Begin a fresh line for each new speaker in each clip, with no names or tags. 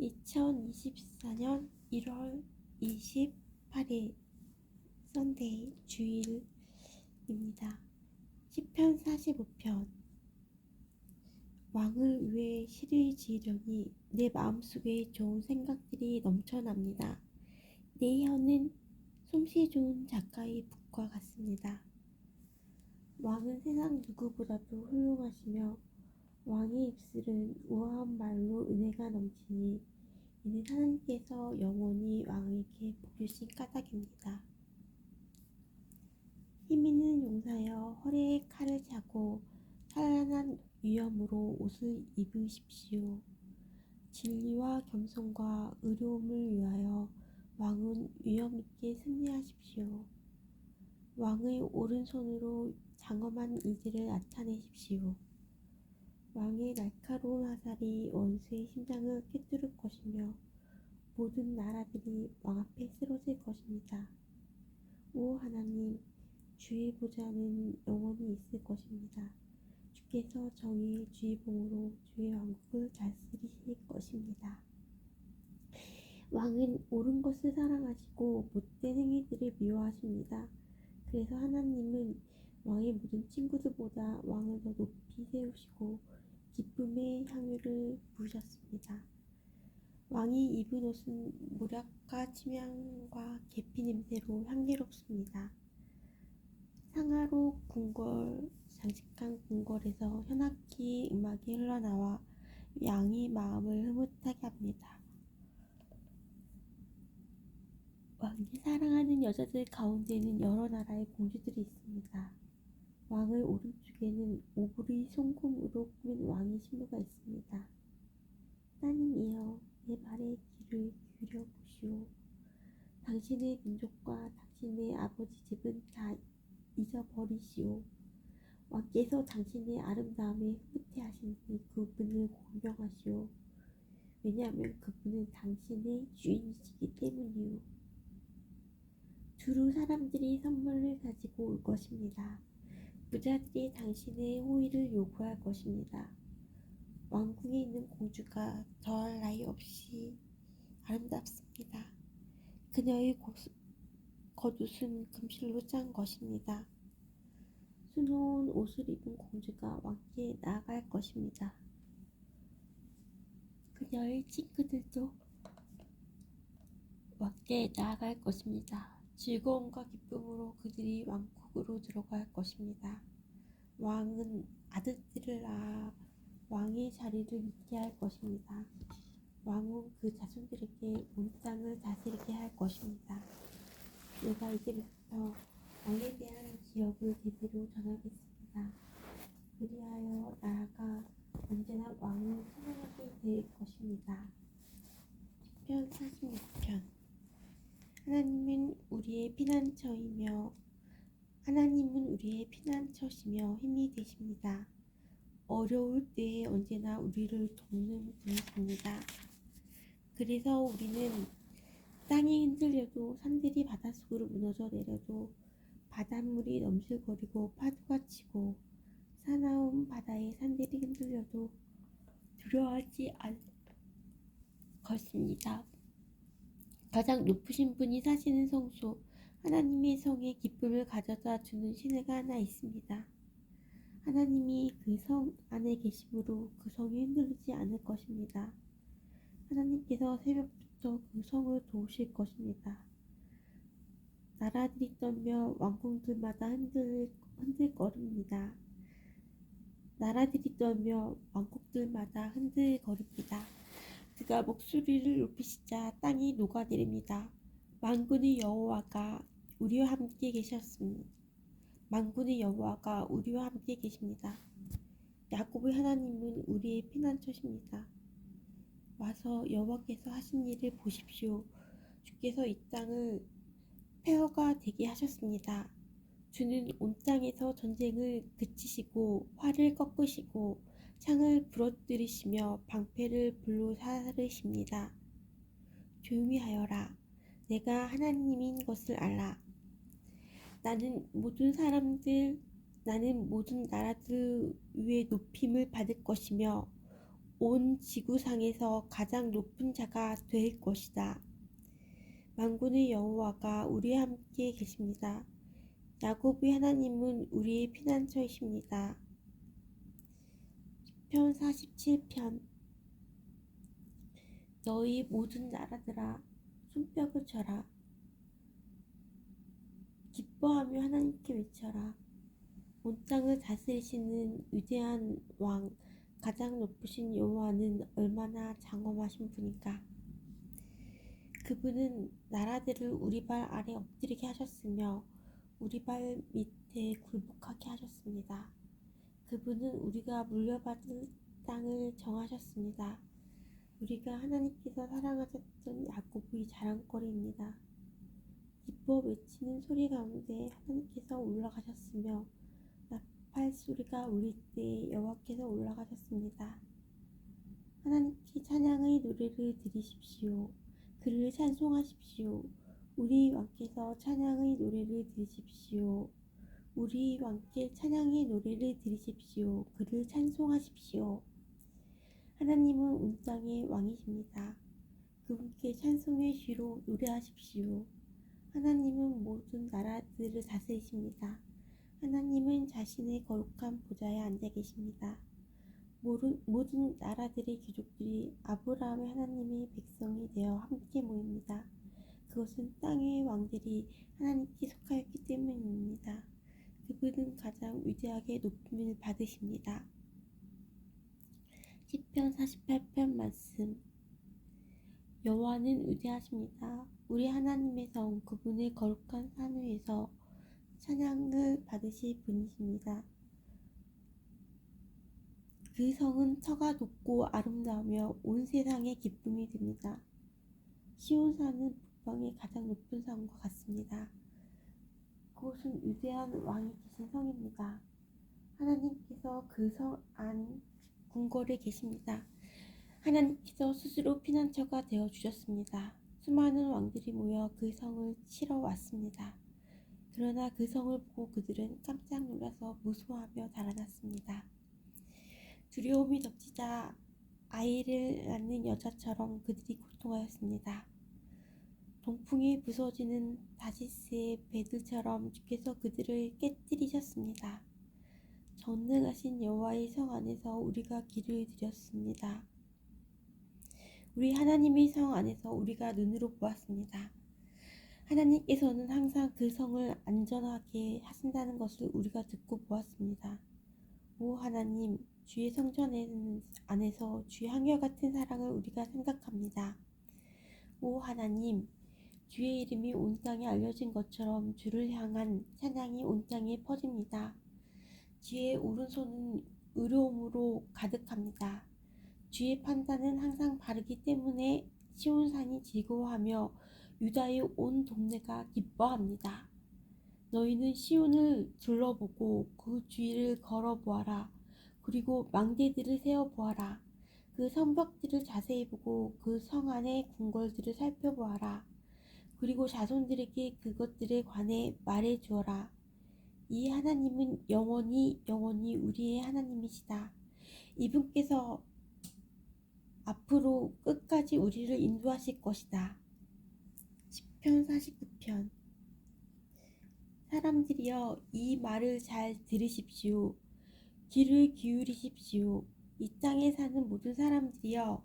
2024년 1월 28일 썬데이 주일입니다. 시편 45편. 왕을 위해 시를 지으려니 내 마음속에 좋은 생각들이 넘쳐납니다. 내 혀는 솜씨 좋은 작가의 붓과 같습니다. 왕은 세상 누구보다도 훌륭하시며 왕의 입술은 우아한 말로 은혜가 넘치니 이는 하나님께서 영원히 왕에게 복 주신 까닭입니다. 힘있는 용사여 허리에 칼을 차고 찬란한 위엄으로 옷을 입으십시오. 진리와 겸손과 의로움을 위하여 왕은 위엄있게 승리하십시오. 왕의 오른손으로 장엄한 이들을 나타내십시오. 왕의 날카로운 화살이 원수의 심장을 꿰뚫을 것이며 모든 나라들이 왕 앞에 쓰러질 것입니다. 오 하나님, 주의 보좌는 영원히 있을 것입니다. 주께서 정의의 주의봉으로 주의 왕국을 다스리실 것입니다. 왕은 옳은 것을 사랑하시고 못된 행위들을 미워하십니다. 그래서 하나님은 왕의 모든 친구들보다 왕을 더 높이 세우시고 기쁨의 향유를 부으셨습니다. 왕이 입은 옷은 모략과 침향과 계피 냄새로 향기롭습니다. 상하로 장식한 궁궐에서 현악기 음악이 흘러나와 양의 마음을 흐뭇하게 합니다. 왕이 사랑하는 여자들 가운데는 여러 나라의 공주들이 있습니다. 왕의 오른쪽에는 오브리 송금으로 꾸민 왕의 신부가 있습니다. 따님이여, 내 말에 귀를 기울여 보시오. 당신의 민족과 당신의 아버지 집은 다 잊어버리시오. 왕께서 당신의 아름다움에 흐뭇해하시니 그분을 공경하시오. 왜냐하면 그분은 당신의 주인이시기 때문이오. 두루 사람들이 선물을 가지고 올 것입니다. 부자들이 당신의 호의를 요구할 것입니다. 왕궁에 있는 공주가 더할 나위 없이 아름답습니다. 그녀의 겉옷은 금실로 짠 것입니다. 수놓은 옷을 입은 공주가 왕께 나아갈 것입니다. 그녀의 친구들도 왕께 나아갈 것입니다. 즐거움과 기쁨으로 그들이 왕국으로 들어갈 것입니다. 왕은 아들들을 낳아 왕의 자리를 있게 할 것입니다. 왕은 그 자손들에게 온 땅을 다스리게 할 것입니다. 내가 이제부터 왕에 대한 기업을 대대로 전하겠습니다. 그리하여 나라가 언제나 왕을 찬양하게 될 것입니다. 시편 46편. 하나님은 우리의 피난처시며 힘이 되십니다. 어려울 때에 언제나 우리를 돕는 분이십니다. 그래서 우리는 땅이 흔들려도 산들이 바닷속으로 무너져 내려도 바닷물이 넘실거리고 파도가 치고 사나운 바다의 산들이 흔들려도 두려워하지 않을 것입니다. 가장 높으신 분이 사시는 성소, 하나님의 성에 기쁨을 가져다 주는 시내가 하나 있습니다. 하나님이 그 성 안에 계심으로 그 성이 흔들리지 않을 것입니다. 하나님께서 새벽부터 그 성을 도우실 것입니다. 나라들이 떨며 왕궁들마다 흔들거립니다. 나라들이 떨며 왕국들마다 흔들거립니다. 그가 목소리를 높이시자 땅이 녹아내립니다. 만군의 여호와가 우리와 함께 계십니다. 야곱의 하나님은 우리의 피난처십니다. 와서 여호와께서 하신 일을 보십시오. 주께서 이 땅을 폐허가 되게 하셨습니다. 주는 온 땅에서 전쟁을 그치시고 활을 꺾으시고 창을 부러뜨리시며 방패를 불로 사르십니다. 조용히 하여라. 내가 하나님인 것을 알라. 나는 모든 나라들 위에 높임을 받을 것이며 온 지구상에서 가장 높은 자가 될 것이다. 만군의 여호와가 우리와 함께 계십니다. 야곱의 하나님은 우리의 피난처이십니다. 시편 47편. 너희 모든 나라들아 손뼉을 쳐라. 기뻐하며 하나님께 외쳐라. 온 땅을 다스리시는 위대한 왕, 가장 높으신 여호와는 얼마나 장엄하신 분인가. 그분은 나라들을 우리 발 아래 엎드리게 하셨으며 우리 발 밑에 굴복하게 하셨습니다. 그분은 우리가 물려받을 땅을 정하셨습니다. 우리가 하나님께서 사랑하셨던 야곱의 자랑거리입니다. 기뻐 외치는 소리 가운데 하나님께서 올라가셨으며 나팔 소리가 울릴 때 여호와께서 올라가셨습니다. 하나님께 찬양의 노래를 드리십시오. 그를 찬송하십시오. 우리 왕께서 찬양의 노래를 드리십시오. 우리 왕께 찬양의 노래를 드리십시오. 그를 찬송하십시오. 하나님은 온 땅의 왕이십니다. 그분께 찬송의 시로 노래하십시오. 하나님은 모든 나라들을 다스리십니다. 하나님은 자신의 거룩한 보좌에 앉아 계십니다. 모든 나라들의 귀족들이 아브라함의 하나님의 백성이 되어 함께 모입니다. 그것은 땅의 왕들이 하나님께 속하였기 때문입니다. 그분은 가장 위대하게 높임을 받으십니다. 시편 48편 말씀. 여호와는 위대하십니다. 우리 하나님의 성, 그분의 거룩한 산 위에서 찬양을 받으실 분이십니다. 그 성은 터가 높고 아름다우며 온 세상의 기쁨이 됩니다. 시온산은 북방의 가장 높은 산과 같습니다. 그곳은 위대한 왕이 계신 성입니다. 하나님께서 그 성 안 궁궐에 계십니다. 하나님께서 스스로 피난처가 되어 주셨습니다. 수많은 왕들이 모여 그 성을 치러 왔습니다. 그러나 그 성을 보고 그들은 깜짝 놀라서 무서워하며 달아났습니다. 두려움이 덮치자 아이를 낳는 여자처럼 그들이 고통하였습니다. 동풍이 부서지는 다시스의 배들처럼 주께서 그들을 깨뜨리셨습니다. 전능하신 여호와의 성 안에서 우리가 길을 들였습니다. 우리 하나님의 성 안에서 우리가 눈으로 보았습니다. 하나님께서는 항상 그 성을 안전하게 하신다는 것을 우리가 듣고 보았습니다. 오 하나님, 주의 성전 안에서 주의 한결같은 사랑을 우리가 생각합니다. 오 하나님, 주의 이름이 온 땅에 알려진 것처럼 주를 향한 찬양이 온 땅에 퍼집니다. 주의 오른손은 의로움으로 가득합니다. 주의 판단은 항상 바르기 때문에 시온산이 즐거워하며 유다의 온 동네가 기뻐합니다. 너희는 시온을 둘러보고 그 주위를 걸어보아라. 그리고 망대들을 세워보아라. 그 성벽들을 자세히 보고 그 성 안의 궁궐들을 살펴보아라. 그리고 자손들에게 그것들에 관해 말해주어라. 이 하나님은 영원히 우리의 하나님이시다. 이분께서 앞으로 끝까지 우리를 인도하실 것이다. 시편 49편. 사람들이여 이 말을 잘 들으십시오. 귀를 기울이십시오. 이 땅에 사는 모든 사람들이여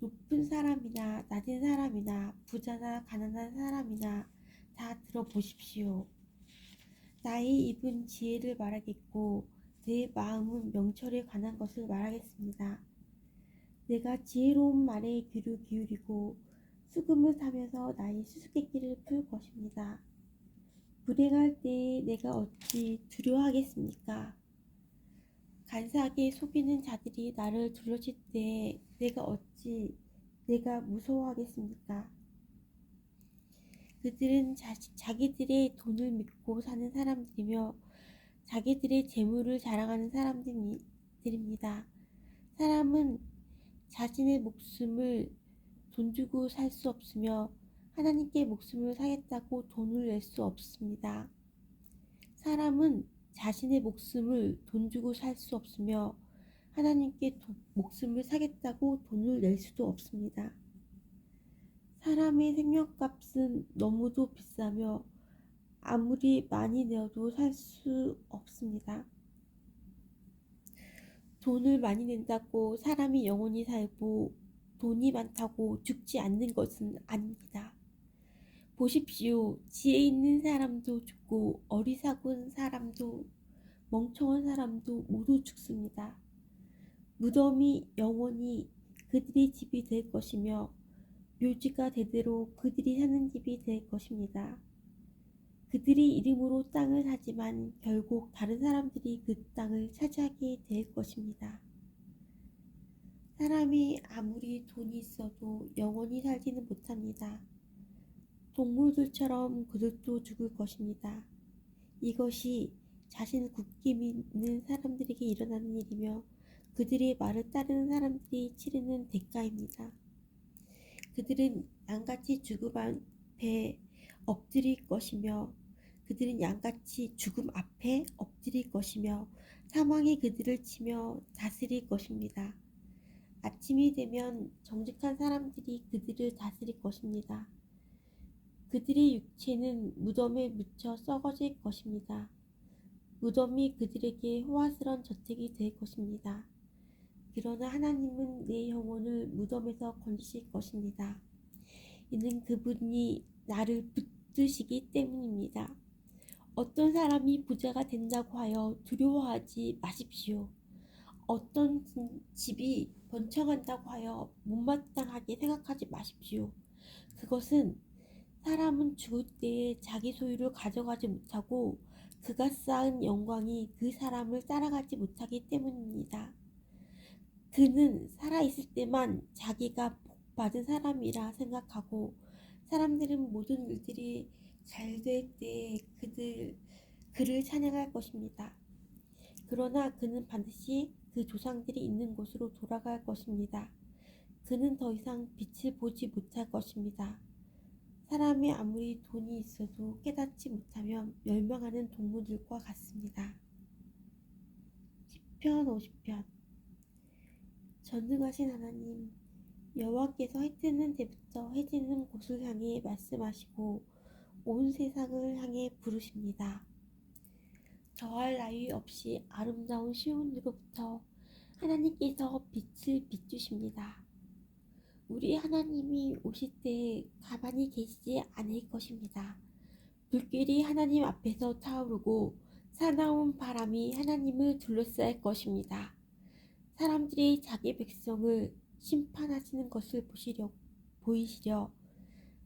높은 사람이나 낮은 사람이나 부자나 가난한 사람이나 다 들어보십시오. 나의 입은 지혜를 말하겠고 내 마음은 명철에 관한 것을 말하겠습니다. 내가 지혜로운 말에 귀를 기울이고 수금을 타면서 나의 수수께끼를 풀 것입니다. 불행할 때에 내가 어찌 두려워하겠습니까? 간사하게 속이는 자들이 나를 둘러칠 때에 내가 무서워하겠습니까? 그들은 자기들의 돈을 믿고 사는 사람들이며 자기들의 재물을 자랑하는 사람들입니다. 사람은 자신의 목숨을 돈 주고 살 수 없으며 하나님께 목숨을 사겠다고 돈을 낼 수 없습니다. 사람은 자신의 목숨을 돈 주고 살 수 없으며 하나님께 목숨을 사겠다고 돈을 낼 수도 없습니다. 사람의 생명값은 너무도 비싸며 아무리 많이 내어도 살 수 없습니다. 돈을 많이 낸다고 사람이 영원히 살고 돈이 많다고 죽지 않는 것은 아닙니다. 보십시오. 지혜 있는 사람도 죽고 어리석은 사람도 멍청한 사람도 모두 죽습니다. 무덤이 영원히 그들의 집이 될 것이며 묘지가 대대로 그들이 사는 집이 될 것입니다. 그들이 이름으로 땅을 사지만 결국 다른 사람들이 그 땅을 차지하게 될 것입니다. 사람이 아무리 돈이 있어도 영원히 살지는 못합니다. 동물들처럼 그들도 죽을 것입니다. 이것이 자신을 굳게 믿는 사람들에게 일어나는 일이며 그들의 말을 따르는 사람들이 치르는 대가입니다. 그들은 양같이 죽음 앞에 엎드릴 것이며 그들은 양같이 죽음 앞에 엎드릴 것이며 사망이 그들을 치며 다스릴 것입니다. 아침이 되면 정직한 사람들이 그들을 다스릴 것입니다. 그들의 육체는 무덤에 묻혀 썩어질 것입니다. 무덤이 그들에게 호화스러운 저택이 될 것입니다. 그러나 하나님은 내 영혼을 무덤에서 건지실 것입니다. 이는 그분이 나를 붙드시기 때문입니다. 어떤 사람이 부자가 된다고 하여 두려워하지 마십시오. 어떤 집이 번창한다고 하여 못마땅하게 생각하지 마십시오. 그것은 사람은 죽을 때에 자기 소유를 가져가지 못하고 그가 쌓은 영광이 그 사람을 따라가지 못하기 때문입니다. 그는 살아있을 때만 자기가 복받은 사람이라 생각하고 사람들은 모든 일들이 잘 될 때에 그를 찬양할 것입니다. 그러나 그는 반드시 그 조상들이 있는 곳으로 돌아갈 것입니다. 그는 더 이상 빛을 보지 못할 것입니다. 사람이 아무리 돈이 있어도 깨닫지 못하면 멸망하는 동물들과 같습니다. 시편 50편. 전능하신 하나님, 여호와께서 해 뜨는 때부터 해 지는 곳을 향해 말씀하시고 온 세상을 향해 부르십니다. 더할 나위 없이 아름다운 시온으로부터 하나님께서 빛을 비추십니다. 우리 하나님이 오실 때에 가만히 계시지 않을 것입니다. 불길이 하나님 앞에서 타오르고 사나운 바람이 하나님을 둘러쌀 것입니다. 사람들이 자기 백성을 심판하시는 것을 보이시려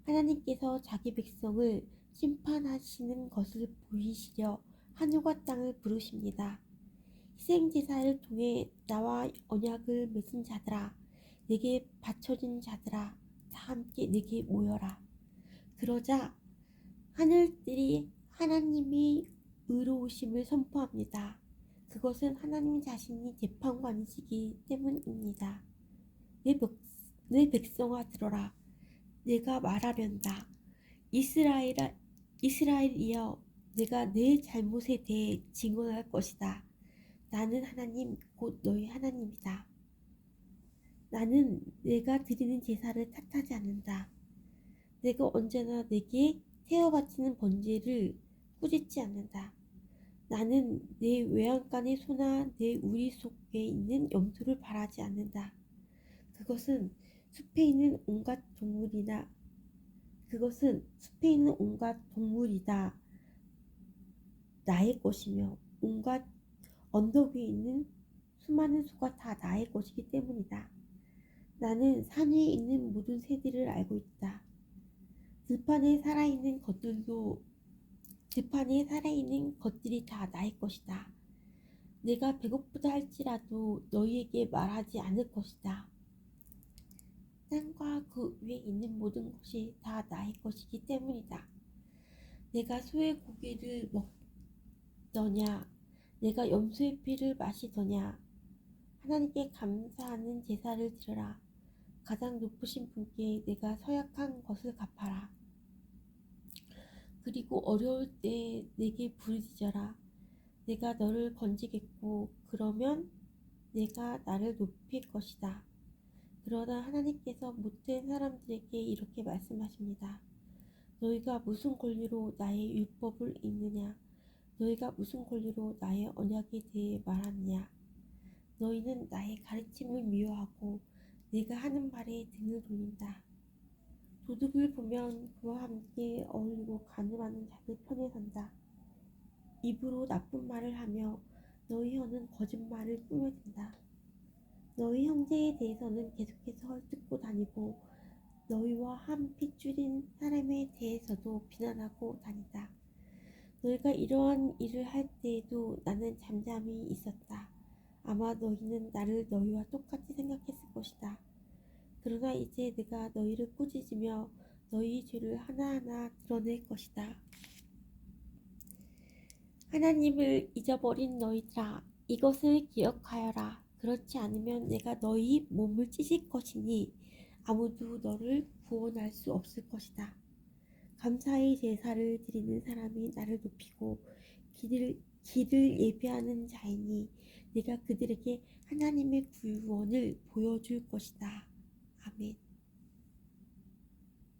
하나님께서 자기 백성을 심판하시는 것을 보이시려 하늘과 땅을 부르십니다. 희생제사를 통해 나와 언약을 맺은 자들아, 내게 바쳐진 자들아, 다 함께 내게 모여라. 그러자 하늘들이 하나님이 의로우심을 선포합니다. 그것은 하나님 자신이 재판관이시기 때문입니다. 내 백성아 들어라. 내가 말하련다. 이스라엘이여, 내가 내 잘못에 대해 증언할 것이다. 나는 하나님 곧 너희 하나님이다. 나는 내가 드리는 제사를 탓하지 않는다. 내가 언제나 내게 태워 바치는 번제를 꾸짖지 않는다. 나는 내 외양간의 소나 내 우리 속에 있는 염소를 바라지 않는다. 그것은 숲에 있는 온갖 동물이다 나의 것이며 온갖 언덕 위에 있는 수많은 소가 다 나의 것이기 때문이다. 나는 산 위에 있는 모든 새들을 알고 있다. 들판에 살아있는 것들이 다 나의 것이다. 내가 배고프다 할지라도 너희에게 말하지 않을 것이다. 땅과 그 위에 있는 모든 것이 다 나의 것이기 때문이다. 내가 소의 고기를 먹더냐, 내가 염소의 피를 마시더냐. 하나님께 감사하는 제사를 드려라. 가장 높으신 분께 내가 서약한 것을 갚아라. 그리고 어려울 때 내게 부르짖어라. 내가 너를 건지겠고 그러면 내가 나를 높일 것이다. 그러나 하나님께서 못된 사람들에게 이렇게 말씀하십니다. 너희가 무슨 권리로 나의 율법을 읽느냐? 너희가 무슨 권리로 나의 언약에 대해 말하느냐? 너희는 나의 가르침을 미워하고 내가 하는 말에 등을 돌린다. 도둑을 보면 그와 함께 어울리고 간음하는 자들 편에 선다. 입으로 나쁜 말을 하며 너희 혀는 거짓말을 꾸며댄다. 너희 형제에 대해서는 계속해서 헐뜯고 다니고 너희와 한 핏줄인 사람에 대해서도 비난하고 다닌다. 너희가 이러한 일을 할 때에도 나는 잠잠히 있었다. 아마 너희는 나를 너희와 똑같이 생각했을 것이다. 그러나 이제 내가 너희를 꾸짖으며 너희 죄를 하나하나 드러낼 것이다. 하나님을 잊어버린 너희들아, 이것을 기억하여라. 그렇지 않으면 내가 너희 몸을 찢을 것이니 아무도 너를 구원할 수 없을 것이다. 감사의 제사를 드리는 사람이 나를 높이고 길을 예비하는 자이니 내가 그들에게 하나님의 구원을 보여줄 것이다. 아멘.